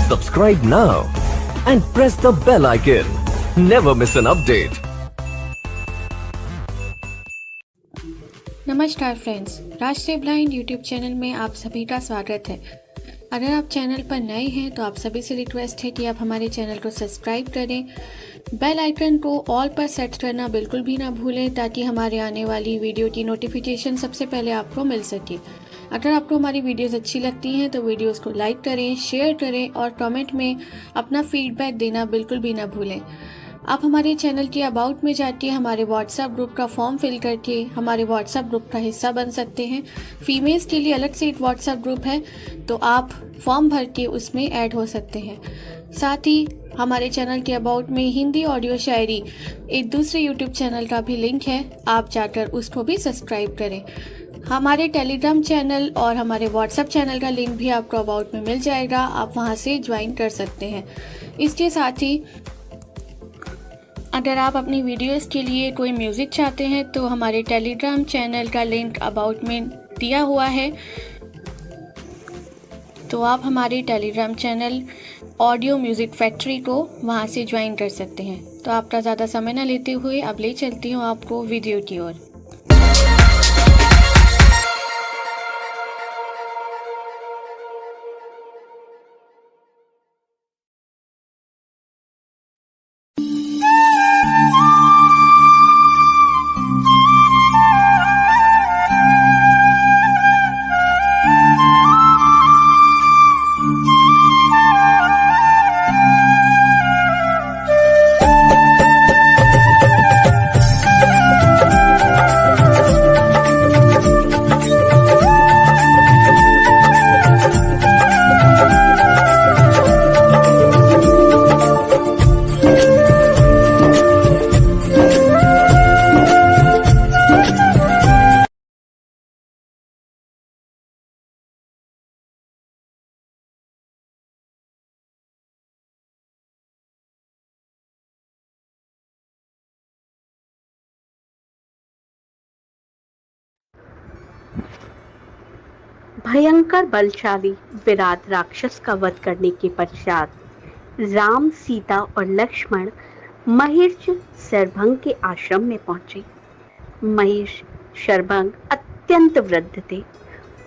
Subscribe now and press the bell icon. Never miss an update. नमस्कार friends, राष्ट्रीय blind YouTube channel में आप सभी का स्वागत है। अगर आप चैनल पर नए हैं तो आप सभी से रिक्वेस्ट है कि आप हमारे चैनल को सब्सक्राइब करें, बेल आइकन को ऑल पर सेट करना बिल्कुल भी ना भूलें ताकि हमारे आने वाली वीडियो की नोटिफिकेशन सबसे पहले आपको मिल सके। अगर आपको हमारी वीडियोस अच्छी लगती हैं तो वीडियोस को लाइक करें, शेयर करें और कमेंट में अपना फीडबैक देना बिल्कुल भी ना भूलें। आप हमारे चैनल के अबाउट में जाके हमारे व्हाट्सएप ग्रुप का फॉर्म फिल करके हमारे व्हाट्सएप ग्रुप का हिस्सा बन सकते हैं। फीमेल्स के लिए अलग से एक व्हाट्सएप ग्रुप है, तो आप फॉर्म भर के उसमें ऐड हो सकते हैं। साथ ही हमारे चैनल के अबाउट में हिंदी ऑडियो शायरी एक दूसरे यूट्यूब चैनल का भी लिंक है, आप जाकर उसको भी सब्सक्राइब करें। हमारे टेलीग्राम चैनल और हमारे व्हाट्सएप चैनल का लिंक भी आपको अबाउट में मिल जाएगा, आप वहां से ज्वाइन कर सकते हैं। इसके साथ ही अगर आप अपनी वीडियोस के लिए कोई म्यूज़िक चाहते हैं तो हमारे टेलीग्राम चैनल का लिंक अबाउट में दिया हुआ है, तो आप हमारे Telegram channel audio music factory को वहां से ज्वाइन कर सकते हैं। तो आपका ज़्यादा समय न लेते हुए अब ले चलती हूँ आपको वीडियो की ओर। भयंकर बलशाली विराट राक्षस का वध करने के पश्चात राम, सीता और लक्ष्मण महिष शरभंग के आश्रम में पहुंचे। महिष शरभंग अत्यंत वृद्ध थे,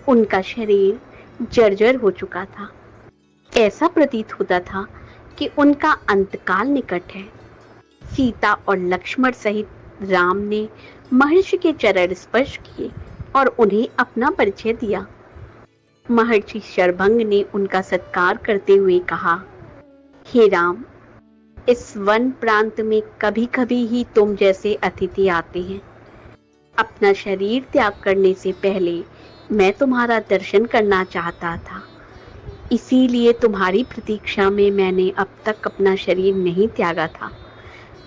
उनका शरीर जर्जर हो चुका था। ऐसा प्रतीत होता था कि उनका अंतकाल निकट है। सीता और लक्ष्मण सहित राम ने महर्षि के चरण स्पर्श किए और उन्हें अपना परिचय दिया। महर्षि शरभंग ने उनका सत्कार करते हुए कहा, हे राम, इस वन प्रांत में कभी कभी ही तुम जैसे अतिथि आते हैं। अपना शरीर त्याग करने से पहले मैं तुम्हारा दर्शन करना चाहता था, इसीलिए तुम्हारी प्रतीक्षा में मैंने अब तक अपना शरीर नहीं त्यागा था।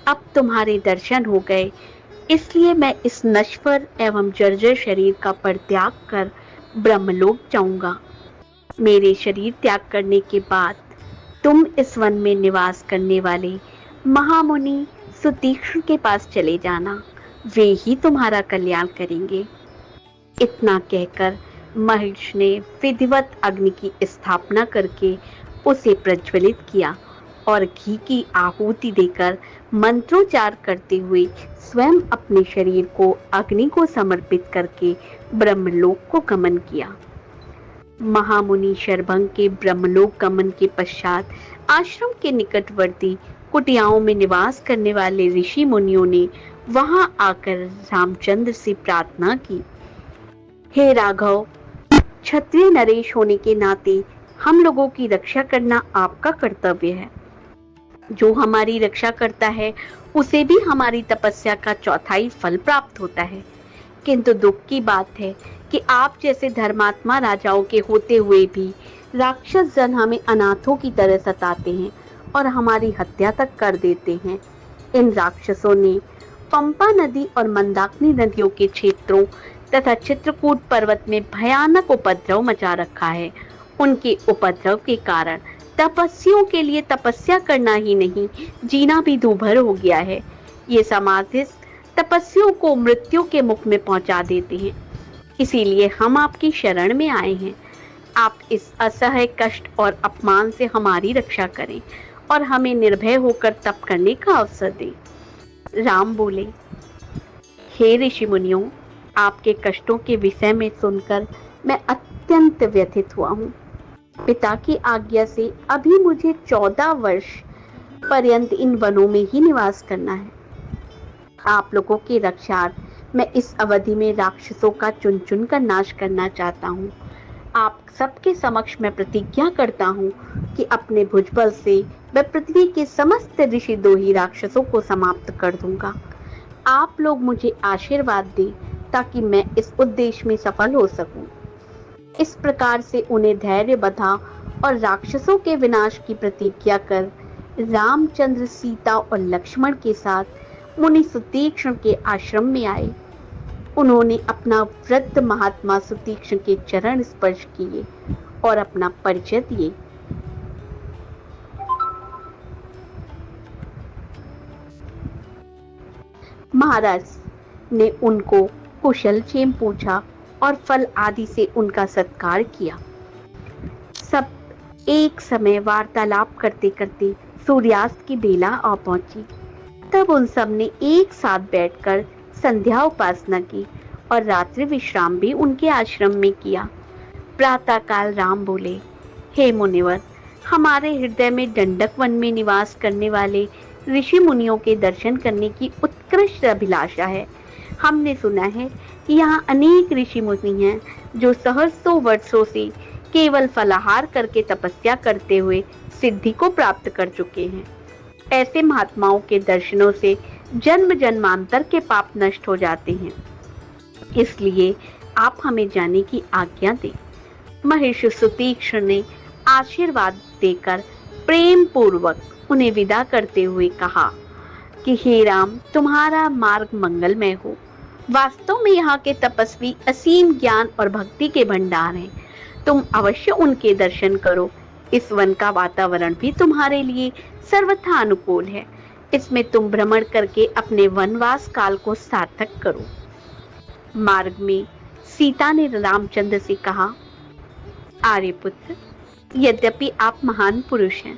अब तुम्हारे दर्शन हो गए, इसलिए मैं इस नश्वर एवं जर्जर शरीर का परित्याग कर ब्रह्मलोक जाऊंगा। मेरे शरीर त्याग करने के बाद तुम इस वन में निवास करने वाले महामुनि सुतीक्ष्ण के पास चले जाना, वे ही तुम्हारा कल्याण करेंगे। इतना कहकर महिष ने विधिवत अग्नि की स्थापना करके उसे प्रज्वलित किया और घी की आहुति देकर मंत्रोच्चार करते हुए स्वयं अपने शरीर को अग्नि को समर्पित करके ब्रह्मलोक को गमन किया। महामुनि शरभंग के ब्रह्मलोक गमन के पश्चात आश्रम के निकटवर्ती कुटियाओं में निवास करने वाले ऋषि मुनियों ने वहां आकर रामचंद्र से प्रार्थना की, हे राघव, क्षत्रिय नरेश होने के नाते हम लोगों की रक्षा करना आपका कर्तव्य है। जो हमारी रक्षा करता है उसे भी हमारी तपस्या का चौथाई फल प्राप्त होता है। किंतु दुख की बात है कि आप जैसे धर्मात्मा राजाओं के होते हुए भी राक्षस जन हमें अनाथों की तरह सताते हैं और हमारी हत्या तक कर देते हैं। इन राक्षसों ने पंपा नदी और मंदाकिनी नदियों के क्षेत्रों तथा चित्रकूट पर्वत में भयानक उपद्रव मचा रखा है। उनके उपद्रव के कारण तपस्वियों के लिए तपस्या करना ही नहीं, जीना भी दूभर हो गया है। ये समाधिस्थ तपस्वियों को मृत्यु के मुख में पहुंचा देते हैं। इसीलिए हम आपकी शरण में आए हैं। आप इस असह्य कष्ट और अपमान से हमारी रक्षा करें और हमें निर्भय होकर तप करने का अवसर दें। राम बोले, हे ऋषि मुनियों, आपके कष्टों के विषय में सुनकर मैं अत्यंत व्यथित हुआ हूँ। पिता की आज्ञा से अभी मुझे 14 वर्ष पर्यंत इन वनों में ही निवास करना है। आप लोगों की रक्षार्थ मैं इस अवधि में राक्षसों का चुन चुन कर नाश करना चाहता हूँ। आप सबके समक्ष मैं प्रतिज्ञा करता हूँ कि अपने भुजबल से मैं पृथ्वी के समस्त ऋषिद्रोही राक्षसों को समाप्त कर दूंगा। आप लोग मुझे आशीर्वाद दें ताकि मैं इस उद्देश्य में सफल हो सकूं। इस प्रकार से उन्हें धैर्य बंधा और राक्षसों के विनाश की प्रतिज्ञा कर रामचंद्र सीता और लक्ष्मण के साथ मुनि सुतीक्ष्ण के आश्रम में आए। उन्होंने अपना वृद्ध महात्मा सुतीक्ष्ण के चरण स्पर्श किए और अपना परिचय दिए। महाराज ने उनको कुशल क्षेम पूछा और फल आदि से उनका सत्कार किया। सब एक समय वार्तालाप करते करते सूर्यास्त की बेला आ पहुंची। तब उन सब ने एक साथ बैठकर संध्या उपासना की और रात्रि विश्राम भी उनके आश्रम में किया। प्रातः काल राम बोले, हे मुनिवर, हमारे हृदय में दंडक वन में निवास करने वाले ऋषि मुनियों के दर्शन करने की उत्कृष्ट अभिलाषा है। हमने सुना है कि यहाँ अनेक ऋषि मुनि हैं जो सहस्रों वर्षों से केवल फलाहार करके तपस्या करते हुए सिद्धि को प्राप्त कर चुके हैं। ऐसे महात्माओं के दर्शनों से जन्म जन्मांतर के पाप नष्ट हो जाते हैं। इसलिए आप हमें जाने की आज्ञा दें। महर्षि सुतीक्ष्ण ने आशीर्वाद देकर प्रेम पूर्वक उन्हें विदा करते हुए कहा कि हे राम, तुम्हारा मार्ग मंगलमय हो। वास्तव में यहाँ के तपस्वी असीम ज्ञान और भक्ति के भंडार हैं। तुम अवश्य उनके दर्शन करो। इस वन का वातावरण भी तुम्हारे लिए सर्वथा अनुकूल है। इसमें तुम भ्रमण करके अपने वनवास काल को सार्थक करो। मार्ग में सीता ने रामचंद्र से कहा, आर्यपुत्र, यद्यपि आप महान पुरुष हैं,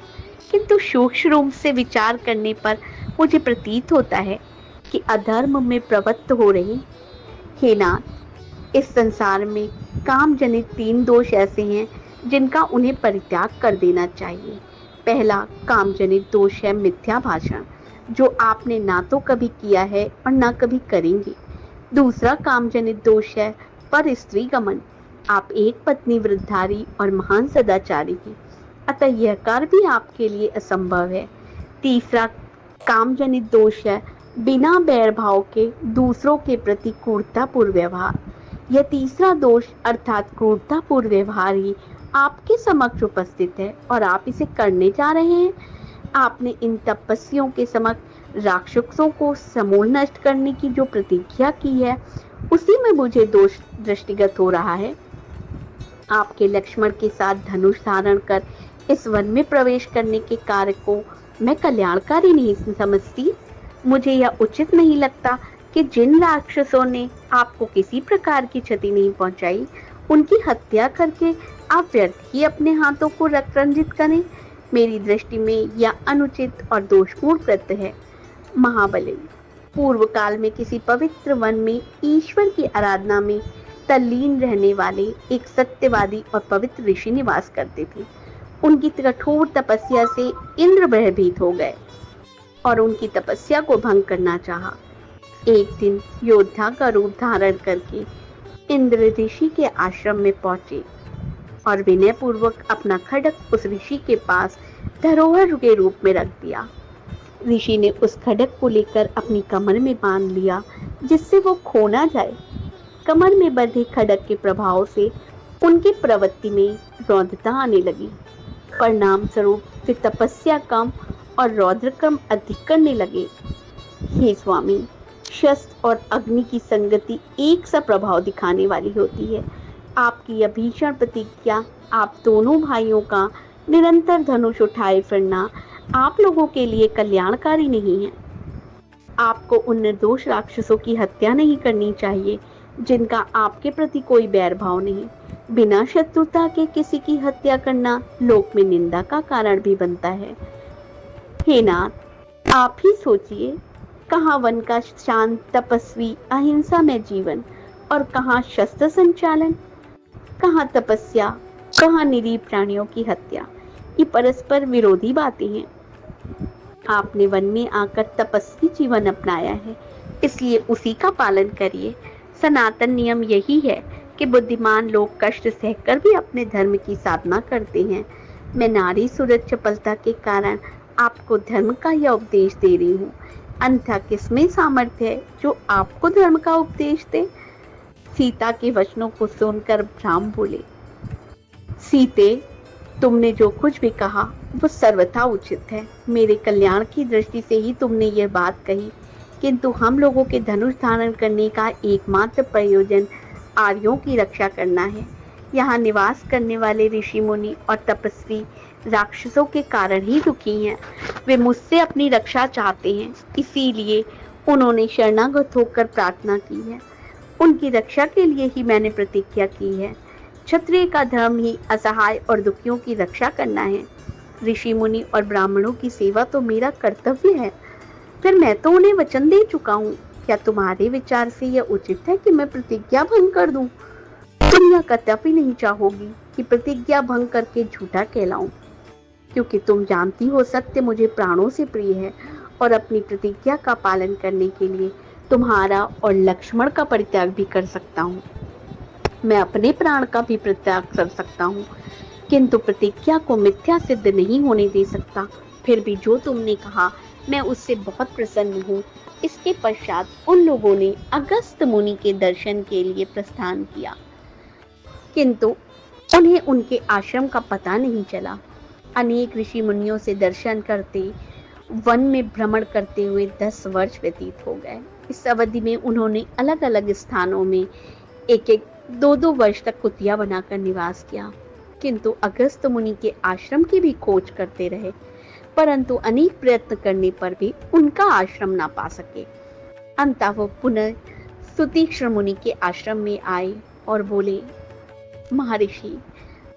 किंतु सूक्ष्म रूप से विचार करने पर मुझे प्रतीत होता है कि अधर्म में प्रवृत्त हो रहे। हे नाथ, इस संसार में काम जनित 3 दोष ऐसे हैं जिनका उन्हें परित्याग कर देना चाहिए। पहला काम जनित दोष है मिथ्या भाषण, जो आपने ना तो कभी किया है और ना कभी करेंगे। दूसरा काम जनित दोष है पर स्त्री गमन। आप एक पत्नी वृद्धारी और महान सदाचारी हैं, अतः यह कार्य भी आपके लिए असंभव है। तीसरा काम जनित दोष है बिना बैर भाव के दूसरों के प्रति क्रूरतापूर्ण व्यवहार। यह तीसरा दोष अर्थात क्रूरतापूर्ण व्यवहार ही आपके समक्ष उपस्थित है और आप इसे करने जा रहे हैं। आपने इन तपस्वियों के समक्ष राक्षसों को समूल नष्ट करने की जो प्रतिज्ञा की है, उसी में मुझे दोष दृष्टिगत हो रहा है। आपके लक्ष्मण के साथ धनुष धारण कर इस वन में प्रवेश करने के कार्य को मैं कल्याणकारी नहीं समझती। मुझे यह उचित नहीं लगता कि जिन राक्षसों ने आपको किसी प्रकार की क्षति नहीं पहुंचाई, उनकी हत्या करके आप व्यर्थ ही अपने हाथों को रंजित करें। मेरी दृष्टि में यह अनुचित और दोषपूर्ण कृत्य है। महाबली, पूर्व काल में किसी पवित्र वन में ईश्वर की आराधना में तल्लीन रहने वाले एक सत्यवादी और पवित्र ऋषि निवास करते थे। उनकी कठोर तपस्या से इंद्र भयभीत हो गए और उनकी तपस्या को भंग करना चाहा। एक दिन योद्धा का रूप धारण करके इंद्र ऋषि के आश्रम में पहुंचे और विनय पूर्वक अपना खड्ग उस ऋषि के पास धरोहर के रूप में रख दिया। ऋषि ने उस खड्ग को लेकर अपनी कमर में बांध लिया, जिससे वो खो ना जाए। कमर में बंधे खड्ग के प्रभाव से उनकी प्रवृत्ति में रौद्रता आने लगी। परिणाम स्वरूप वे तपस्या कम और रौद्र कम अधिक करने लगे। हे स्वामी, शस्त्र और अग्नि की संगति एक सा प्रभाव दिखाने वाली होती है। आपकी यह भीषण प्रतिज्ञा, आप दोनों भाइयों का निरंतर धनुष उठाए फिरना आप लोगों के लिए कल्याणकारी नहीं है। आपको उन निर्दोष राक्षसों की हत्या नहीं करनी चाहिए जिनका आपके प्रति कोई बैर भाव नहीं। बिना शत्रुता के किसी की हत्या करना लोक में निंदा का कारण भी बनता है। हे नाथ, आप ही सोचिए, कहाँ वन का शांत तपस्वी अहिंसा में जीवन और कहाँ शस्त्र संचालन, कहाँ तपस्या, कहाँ निरीह प्राणियों की हत्या। ये परस्पर विरोधी बातें हैं। आपने वन में आकर तपस्वी जीवन अपनाया है, इसलिए उसी का पालन करिए। सनातन नियम यही है कि बुद्धिमान लोग कष्ट सहकर भी अपने धर्म की साधना करते हैं। मैं नारी सूरज चपलता के कारण आपको धर्म का यह उपदेश दे रही हूँ, अन्यथा किसमें सामर्थ्य है जो आपको धर्म का उपदेश दे। सीता के वचनों को सुनकर राम बोले, सीते, तुमने जो कुछ भी कहा वो सर्वथा उचित है। मेरे कल्याण की दृष्टि से ही तुमने यह बात कही, किंतु हम लोगों के धनुष धारण करने का एकमात्र प्रयोजन आर्यों की रक्षा करना है। यहाँ निवास करने वाले ऋषि मुनि और तपस्वी राक्षसों के कारण ही दुखी हैं। वे मुझसे अपनी रक्षा चाहते हैं, इसीलिए उन्होंने शरणागत होकर प्रार्थना की है। उनकी रक्षा के लिए ही मैंने प्रतिज्ञा की है। क्षत्रिय का धर्म ही असहाय और दुखियों की रक्षा करना है। ऋषि मुनि और ब्राह्मणों की सेवा तो मेरा कर्तव्य है, फिर मैं तो उन्हें वचन दे चुका हूँ। क्या तुम्हारे विचार से यह उचित है कि मैं प्रतिज्ञा भंग कर दूं? तुम यह कदापि नहीं चाहोगी कि प्रतिज्ञा भंग करके झूठा कहलाऊं, क्योंकि तुम जानती हो सत्य मुझे प्राणों से प्रिय है और अपनी प्रतिज्ञा का पालन करने के लिए तुम्हारा और लक्ष्मण का परित्याग भी कर सकता हूँ। मैं अपने प्राण का भी परित्याग कर सकता हूँ, किंतु प्रतिज्ञा को मिथ्या सिद्ध नहीं होने दे सकता। फिर भी जो तुमने कहा मैं उससे बहुत प्रसन्न हूँ। इसके पश्चात उन लोगों ने अगस्त मुनि के दर्शन के लिए प्रस्थान किया, किंतु उन्हें उनके आश्रम का पता नहीं चला। अनेक ऋषि मुनियों से दर्शन करते, वन में भ्रमण करते हुए 10 वर्ष व्यतीत हो गए। इस अवधि में उन्होंने अलग अलग स्थानों में 1-2 वर्ष तक कुटिया बनाकर निवास किया, किंतु अगस्त मुनि के आश्रम की भी खोज करते रहे, परंतु अनेक प्रयत्न करने पर भी उनका आश्रम ना पा सके। अंततः वो पुनः सुतीक्ष्ण मुनि के आश्रम में आए और बोले, महर्षि,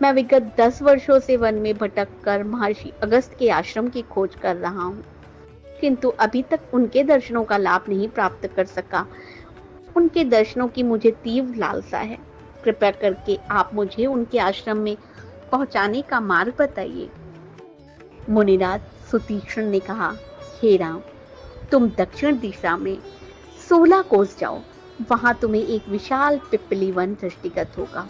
मैं विगत 10 वर्षों से वन में भटक कर महर्षि अगस्त के आश्रम की खोज कर रहा हूँ, किंतु अभी तक उनके दर्शनों का लाभ नहीं प्राप्त कर सका। उनके दर्शनों की मुझे तीव्र लालसा है। कृपया करके आप मुझे उनके आश्रम में पहुंचाने का मार्ग बताइए। मुनिराज सुतीक्ष्ण ने कहा, हे राम, तुम दक्षिण दिशा में 16 कोस जाओ। वहां तुम्हें एक विशाल पिप्पली वन दृष्टिगत होगा।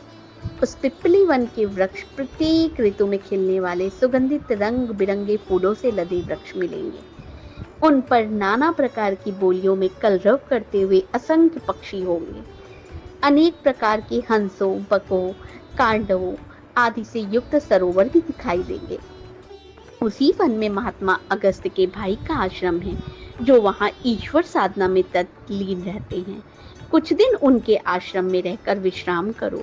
उस पिप्पली वन के वृक्ष प्रत्येक ऋतु में खिलने वाले सुगंधित रंग बिरंगे फूलों से लदे वृक्ष मिलेंगे। उन पर नाना प्रकार की बोलियों में कलरव करते हुए असंख्य पक्षी होंगे। अनेक प्रकार के हंसों, बकों, कांडवों आदि से युक्त सरोवर भी दिखाई देंगे। उसी वन में महात्मा अगस्त के भाई का आश्रम है, जो वहां ईश्वर साधना में तल्लीन रहते हैं। कुछ दिन उनके आश्रम में रहकर विश्राम करो।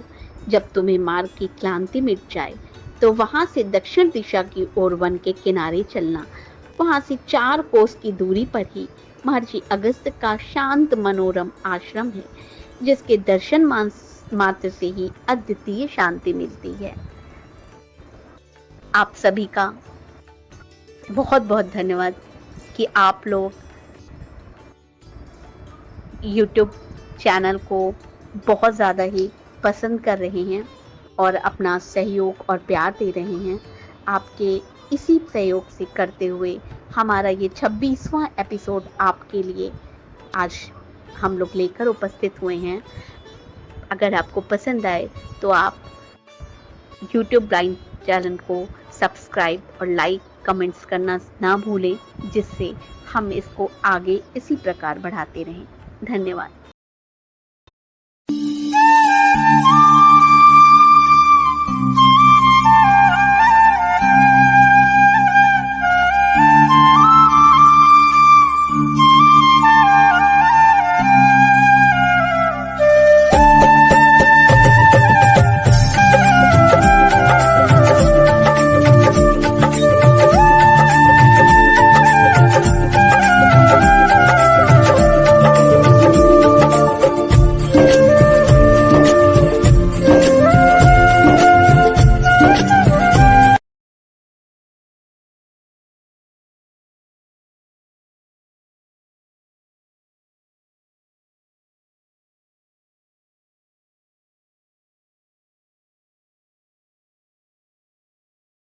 जब तुम्हें मार्ग की क्लांति मिट जाए तो वहां से दक्षिण दिशा की ओर वन के किनारे चलना। वहां से 4 कोस की दूरी पर ही महर्षि अगस्त का शांत मनोरम आश्रम है, जिसके दर्शन मात्र से ही अद्वितीय शांति मिलती है। आप सभी का बहुत बहुत धन्यवाद कि आप लोग YouTube चैनल को बहुत ज़्यादा ही पसंद कर रहे हैं और अपना सहयोग और प्यार दे रहे हैं। आपके इसी सहयोग से करते हुए हमारा ये 26वां एपिसोड आपके लिए आज हम लोग लेकर उपस्थित हुए हैं। अगर आपको पसंद आए तो आप YouTube ब्लाइंड चैनल को सब्सक्राइब और लाइक कमेंट्स करना ना भूलें, जिससे हम इसको आगे इसी प्रकार बढ़ाते रहें। धन्यवाद।